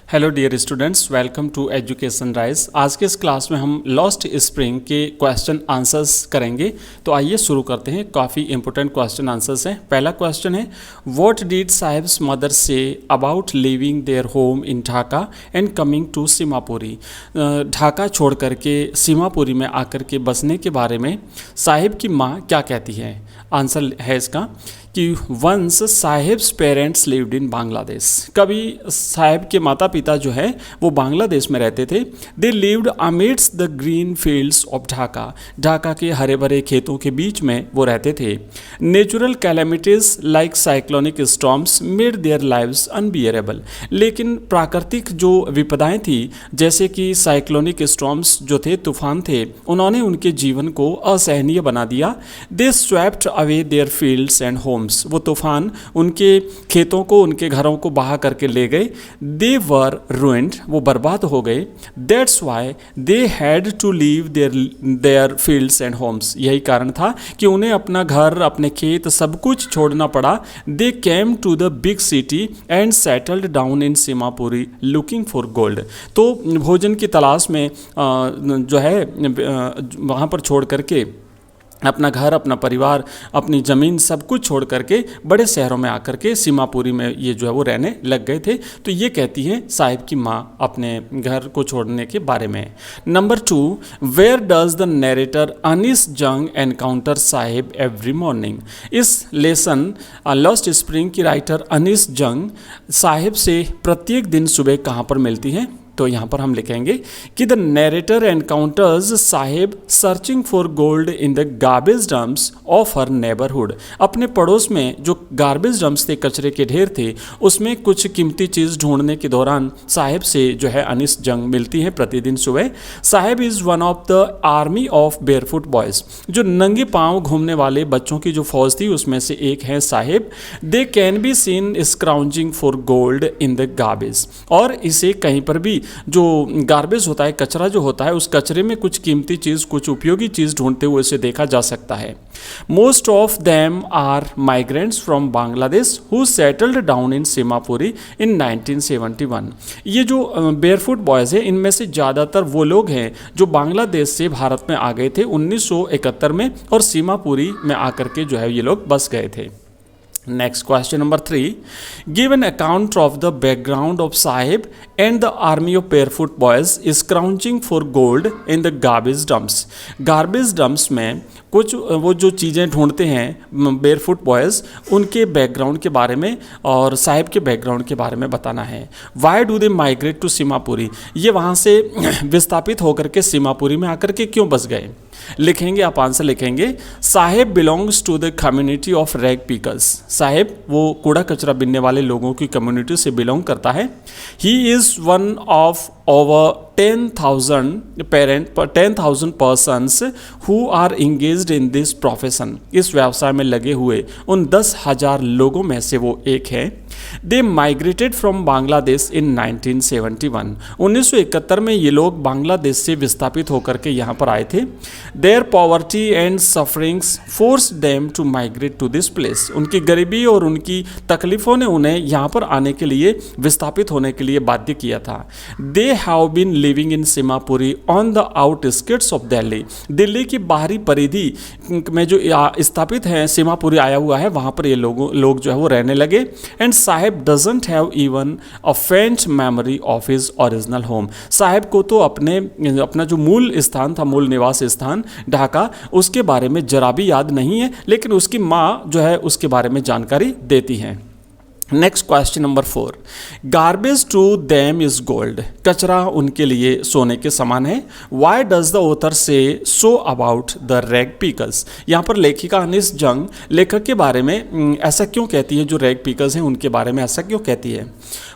Hello dear students, welcome to education rise. आज के इस क्लास में हम लॉस्ट स्प्रिंग के क्वेश्चन आंसर्स करेंगे। तो आइए शुरू करते हैं। काफ़ी इंपॉर्टेंट क्वेश्चन आंसर्स हैं। पहला क्वेश्चन है, what did Saheb's mother say about living their home in Dhaka and coming to Seemapuri. Dhaka छोड़ करके सीमापुरी में आकर के बसने के बारे में साहिब की माँ क्या कहती है। आंसर है इसका कि once Saheb's parents lived in Bangladesh. कभी साहिब के माता पिता जो है वो बांग्लादेश में रहते थे। They lived amidst the green fields of Dhaka. Dhaka के हरे भरे खेतों के बीच में वो रहते थे। Natural calamities like cyclonic storms made their lives unbearable. लेकिन प्राकृतिक जो विपदाएं थी, जैसे कि साइक्लोनिक स्टॉर्म्स जो थे, तूफान थे, उन्होंने उनके जीवन को असहनीय बना दिया। They swept away their fields and homes. वो तूफान उनके खेतों को, उनके घरों को बहा करके ले गए। दे वर रुइंड, वो बर्बाद हो गए। That's why they had to leave their fields and homes. यही कारण था कि उन्हें अपना घर, अपने खेत, सब कुछ छोड़ना पड़ा। They came to the big city and settled down in Seemapuri looking for gold. तो भोजन की तलाश में जो है वहाँ पर छोड़ करके अपना घर, अपना परिवार, अपनी ज़मीन, सब कुछ छोड़ करके बड़े शहरों में आकर के सीमापुरी में ये जो है वो रहने लग गए थे। तो ये कहती है साहिब की माँ अपने घर को छोड़ने के बारे में। Number 2, where does the narrator Anees Jung encounter Saheb every morning. इस लेसन लॉस्ट स्प्रिंग की राइटर अनीस जंग साहिब से प्रत्येक दिन सुबह कहाँ पर मिलती हैं। तो यहाँ पर हम लिखेंगे कि the narrator encounters Sahib searching for gold in the garbage dumps of her neighbourhood. अपने पड़ोस में जो गार्बेज डंप्स थे, कचरे के ढेर थे, उसमें कुछ कीमती चीज़ ढूंढने के दौरान साहिब से जो है अनीस जंग मिलती है प्रतिदिन सुबह। Sahib is one of the army of barefoot boys. जो नंगे पाँव घूमने वाले बच्चों की जो फौज थी उसमें से एक है Sahib. They can be seen scrounging for gold in the garbage. और इसे कहीं पर भी जो गार्बेज होता है, कचरा जो होता है, उस कचरे में कुछ कीमती चीज़, कुछ उपयोगी चीज़ ढूंढते हुए इसे देखा जा सकता है। Most of them are migrants from Bangladesh who settled down in Seemapuri in 1971। ये जो बेयरफुट बॉयज़ हैं, इनमें से ज़्यादातर वो लोग हैं जो बांग्लादेश से भारत में आ गए थे 1971 में, और सीमापुरी में आकर के जो है ये लोग बस गए थे। Next question number 3, give an account of the background of Sahib and the army of barefoot boys scrounging for gold in the garbage dumps. Garbage dumps में कुछ वो जो चीज़ें ढूंढते हैं बेयरफुट बॉयज़, उनके बैकग्राउंड के बारे में और साहिब के बैकग्राउंड के बारे में बताना है। Why do they migrate to Seemapuri. ये वहाँ से विस्थापित होकर के सीमापुरी में आकर के क्यों बस गए। लिखेंगे, आप आंसर लिखेंगे, Saheb belongs to the community of rag pickers. Saheb वो कूड़ा कचरा बिनने वाले लोगों की कम्युनिटी से बिलोंग करता है। He is one of over 10,000 persons who are engaged in this profession. इस व्यवसाय में लगे हुए उन 10,000 लोगों में से वो एक है। दे माइग्रेटेड फ्रॉम बांग्लादेश इन 1971। 1971 में ये लोग बांग्लादेश से विस्थापित होकर के यहाँ पर आए थे। There poverty and sufferings force them to migrate to this place. उनकी गरीबी और उनकी तकलीफ़ों ने उन्हें यहाँ पर आने के लिए, विस्थापित होने के लिए बाध्य किया था। They have been living in Seemapuri on the outskirts of Delhi. Delhi की बाहरी परिधि में जो स्थापित हैं, सीमापुरी आया हुआ है, वहाँ पर ये लोग जो है वो रहने लगे। And Sahib doesn't have even a faint memory of his original home. Sahib को तो अपना जो मूल स्थान था, मूल निवास स्थान ढाका, उसके बारे में जरा भी याद नहीं है, लेकिन उसकी माँ जो है उसके बारे में जानकारी देती हैं। Next question number 4, garbage to them is gold. कचरा उनके लिए सोने के समान है। वाई डज द ऑथर से so about the rag pickers. यहाँ पर लेखिका अनीस जंग लेखक के बारे में ऐसा क्यों कहती है, जो रैग पिकर्स हैं उनके बारे में ऐसा क्यों कहती है।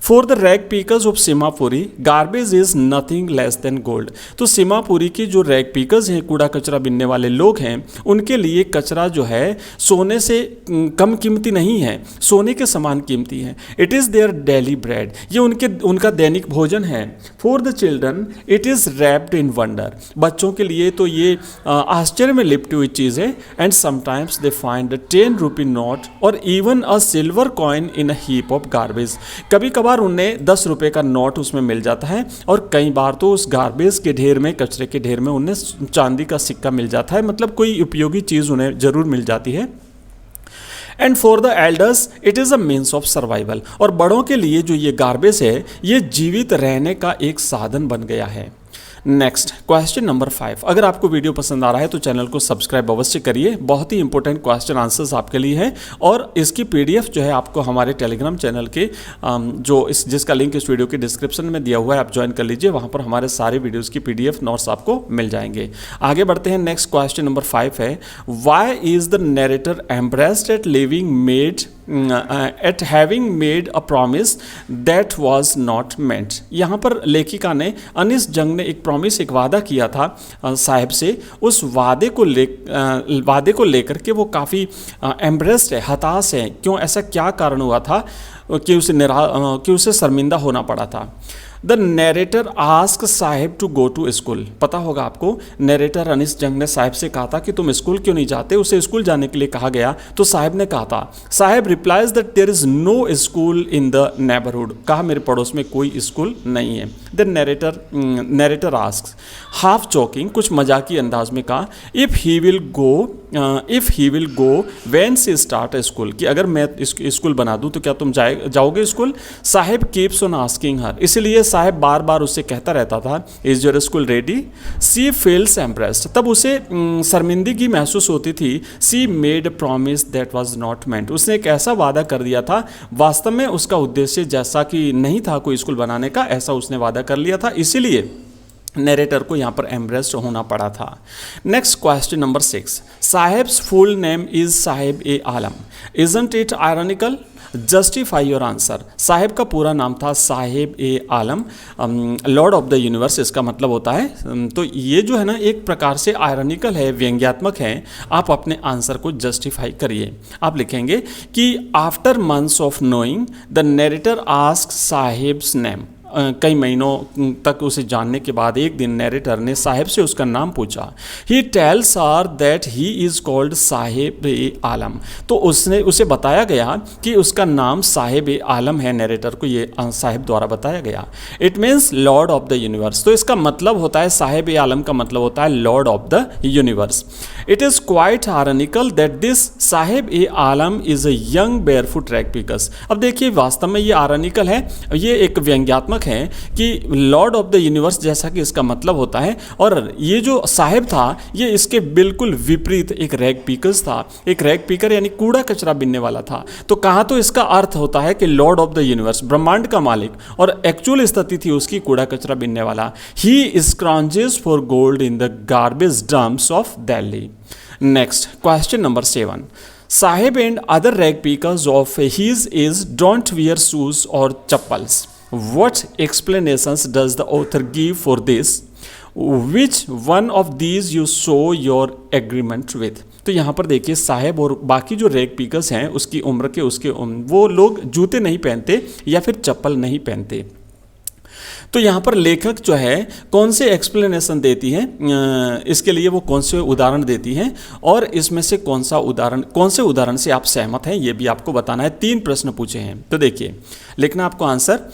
For the rag pickers of Seemapuri garbage is nothing less than gold. तो सीमापुरी की जो रैग पिकर्स हैं, कूड़ा कचरा बिनने वाले लोग हैं, उनके लिए कचरा जो है सोने से कम कीमती नहीं है, सोने के समान कीमती है। It is their daily bread. ये उनका दैनिक भोजन है। For the children it is wrapped in wonder. बच्चों के लिए तो ये आश्चर्य में लिपटी हुई चीज़ है। And sometimes they find a 10 rupee note और even a silver coin in a heap of garbage. कभी कभार कभार उन्हें 10 रुपये का नोट उसमें मिल जाता है, और कई बार तो उस गार्बेज के ढेर में, कचरे के ढेर में उन्हें चांदी का सिक्का मिल जाता है, मतलब कोई उपयोगी चीज़ उन्हें ज़रूर मिल जाती है। And for the elders it is a means of survival, और बड़ों के लिए जो ये गार्बेज है ये जीवित रहने का एक साधन बन गया है। Next question number 5। अगर आपको वीडियो पसंद आ रहा है तो चैनल को सब्सक्राइब अवश्य करिए, बहुत ही इंपॉर्टेंट क्वेश्चन आंसर्स आपके लिए है, और इसकी पीडीएफ जो है आपको हमारे टेलीग्राम चैनल के जिसका लिंक इस वीडियो के डिस्क्रिप्शन में दिया हुआ है, आप ज्वाइन कर लीजिए, वहाँ पर हमारे सारे वीडियोज़ की पीडीएफ नोट्स आपको मिल जाएंगे। आगे बढ़ते हैं। नेक्स्ट क्वेश्चन नंबर 5 है, why is the narrator embarrassed at living made at having made a promise that was not meant. यहाँ पर लेखिका ने, अनिस जंग ने एक वादा किया था साहिब से, उस वादे को लेकर के वो काफ़ी एम्ब्रेस्ड है, हताश है। क्यों, ऐसा क्या कारण हुआ था कि उसे शर्मिंदा होना पड़ा था। The narrator ask Saheb to go to school. पता होगा आपको, नरेटर अनिस जंग ने साहिब से कहा था कि तुम स्कूल क्यों नहीं जाते, उसे स्कूल जाने के लिए कहा गया, तो साहिब ने कहा था, Saheb replies that there is no school in the neighbourhood. कहा मेरे पड़ोस में कोई स्कूल नहीं है। The narrator ask, half joking, कुछ मजाकी अंदाज में कहा, if he will go when she start school, कि अगर मैं स्कूल बना दूं तो क्या तुम जाओगे school. Sahib keeps on asking her, इसलिए साहिब बार बार उससे कहता रहता था, is your school ready. She feels embarrassed, तब उसे शर्मिंदगी महसूस होती थी। She made promise that was not meant, उसने एक ऐसा वादा कर दिया था, वास्तव में उसका उद्देश्य जैसा कि नहीं था कोई स्कूल बनाने का, ऐसा उसने वादा कर लिया था, इसीलिए नरेटर को यहाँ पर एम्ब्रेस्ड होना पड़ा था। Next question number 6, sahibs full name is Sahib e Alam, isn't it ironical, justify your answer. Sahib का पूरा नाम था साहिब ए आलम, लॉर्ड ऑफ द यूनिवर्स इसका मतलब होता है। तो ये जो है ना एक प्रकार से आयरनिकल है, व्यंग्यात्मक है। आप अपने आंसर को जस्टिफाई करिए। आप लिखेंगे कि after months of knowing the narrator ask sahibs name, कई महीनों तक उसे जानने के बाद एक दिन नरेटर ने साहिब से उसका नाम पूछा। He tells are that he is called Sahib e Alam, तो उसे बताया गया कि उसका नाम साहिब ए आलम है। नरेटर को ये साहिब द्वारा बताया गया। It means Lord of the universe, तो इसका मतलब होता है, साहिब ए आलम का मतलब होता है Lord of the universe. It is quite ironical that this Sahib e Alam is a young barefoot rag pickers. अब देखिए, वास्तव में ये आयरनिकल है, ये एक व्यंग्यात्मक है कि लॉर्ड ऑफ द यूनिवर्स जैसा कि इसका मतलब होता है, और ये जो साहिब था ये इसके बिल्कुल विपरीत एक रैग पीकर्स था। एक रैग पीकर यानी कूड़ा कचरा बिनने वाला था। तो कहाँ तो इसका अर्थ होता है कि लॉर्ड ऑफ द यूनिवर्स, ब्रह्मांड का मालिक, और एक्चुअल स्थिति थी उसकी कूड़ा कचरा बिनने वाला। He scrounges for gold in the garbage dumps of Delhi. Next question number 7, Sahib and other rag pickers of his age don't wear shoes और chappals. What explanations does the author give for this? Which one of these you show your agreement with? तो यहाँ पर देखिए, साहिब और बाकी जो rag पीकर्स हैं उसकी उम्र के वो लोग जूते नहीं पहनते या फिर चप्पल नहीं पहनते। तो यहाँ पर लेखक जो है कौन से एक्सप्लेनेशन देती है, इसके लिए वो कौन से उदाहरण देती हैं, और इसमें से कौन से उदाहरण से आप सहमत हैं, ये भी आपको बताना है। 3 प्रश्न पूछे हैं, तो देखिए लिखना आपको आंसर।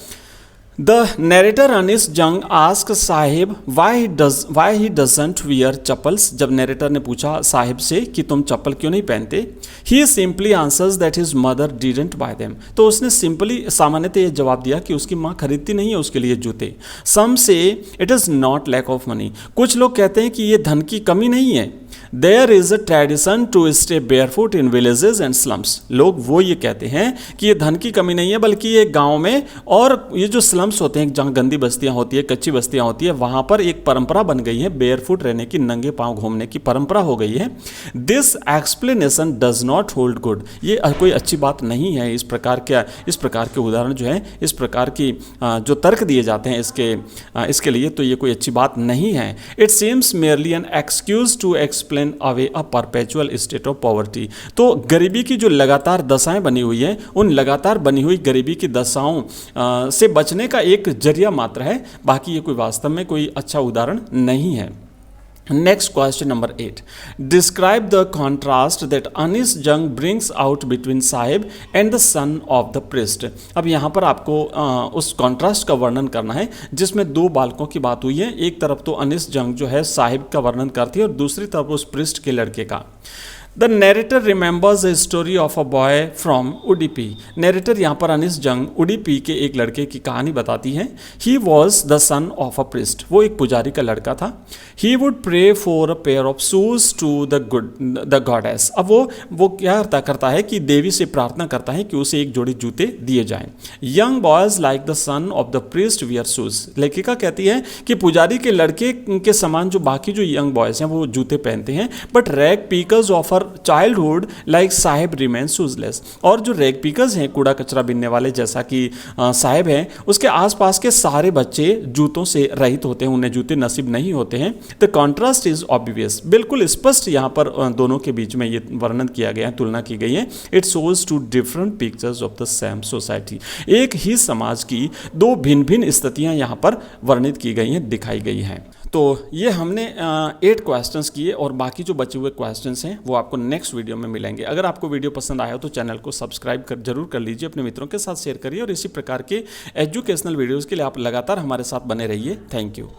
द नरेटर अनिस जंग ask Sahib why he doesn't wear chappals. जब नरेटर ने पूछा साहिब से कि तुम चप्पल क्यों नहीं पहनते, he simply answers that his mother didn't buy them. तो उसने सिंपली सामान्यतः ये जवाब दिया कि उसकी माँ खरीदती नहीं है उसके लिए जूते। Some say it is not lack of money, कुछ लोग कहते हैं कि ये धन की कमी नहीं है। There is a tradition to stay barefoot in villages and slums. लोग वो ये कहते हैं कि ये धन की कमी नहीं है, बल्कि ये गाँव में और ये जो स्लम्स होते हैं जहाँ गंदी बस्तियाँ होती है, कच्ची बस्तियाँ होती है, वहाँ पर एक परंपरा बन गई है बेयरफुट रहने की, नंगे पाँव घूमने की परंपरा हो गई है। This explanation does not hold good, ये कोई अच्छी बात नहीं है। इस प्रकार के उदाहरण जो हैं, इस प्रकार की जो तर्क दिए जाते हैं इसके लिए, तो ये कोई अच्छी बात नहीं है। It seems merely an excuse to explain away a perpetual state of poverty. तो गरीबी की जो लगातार दशाएं बनी हुई हैं, उन लगातार बनी हुई गरीबी की दशाओं से बचने का एक जरिया मात्र है, बाकी ये कोई वास्तव में कोई अच्छा उदाहरण नहीं है। Next question number 8, describe the contrast that Anees Jung brings out between Sahib and the son of the priest. अब यहाँ पर आपको उस कॉन्ट्रास्ट का वर्णन करना है जिसमें दो बालकों की बात हुई है। एक तरफ तो अनिस जंग जो है साहिब का वर्णन करती है और दूसरी तरफ उस प्रिस्ट के लड़के का। The narrator remembers a story of a boy from Udupi. Narrator यहाँ पर अनिस जंग उडीपी के एक लड़के की कहानी बताती है। He was the son of a priest, वो एक पुजारी का लड़का था। He would pray for a pair of shoes to the goddess. अब वो क्या करता है कि देवी से प्रार्थना करता है कि उसे एक जोड़ी जूते दिए जाएं। Young boys like the son of the priest wear shoes. लेखिका कहती है कि पुजारी के लड़के के समान जो बाकी जो यंग बॉयज हैं वो जूते पहनते हैं, but rag pickers offer childhood like Sahib remain shoeless. और जो रैग पीकर्स हैं, कूड़ा कचरा बिनने वाले जैसा कि साहिब हैं, उसके आसपास के सारे बच्चे जूतों से रहित होते हैं, उन्हें जूते नसीब नहीं होते हैं। द कॉन्ट्रास्ट इज ऑब्वियस, बिल्कुल स्पष्ट यहाँ पर दोनों के बीच में ये वर्णन किया गया है, तुलना की गई है। It shows two different pictures of the same society. एक ही समाज की दो भिन्न भिन्न स्थितियाँ यहाँ पर वर्णित की गई हैं, दिखाई गई हैं। तो ये हमने 8 क्वेश्चंस किए और बाकी जो बचे हुए क्वेश्चंस हैं वो आपको नेक्स्ट वीडियो में मिलेंगे। अगर आपको वीडियो पसंद आया हो तो चैनल को सब्सक्राइब जरूर कर लीजिए, अपने मित्रों के साथ शेयर करिए और इसी प्रकार के एजुकेशनल वीडियोज़ के लिए आप लगातार हमारे साथ बने रहिए। Thank you.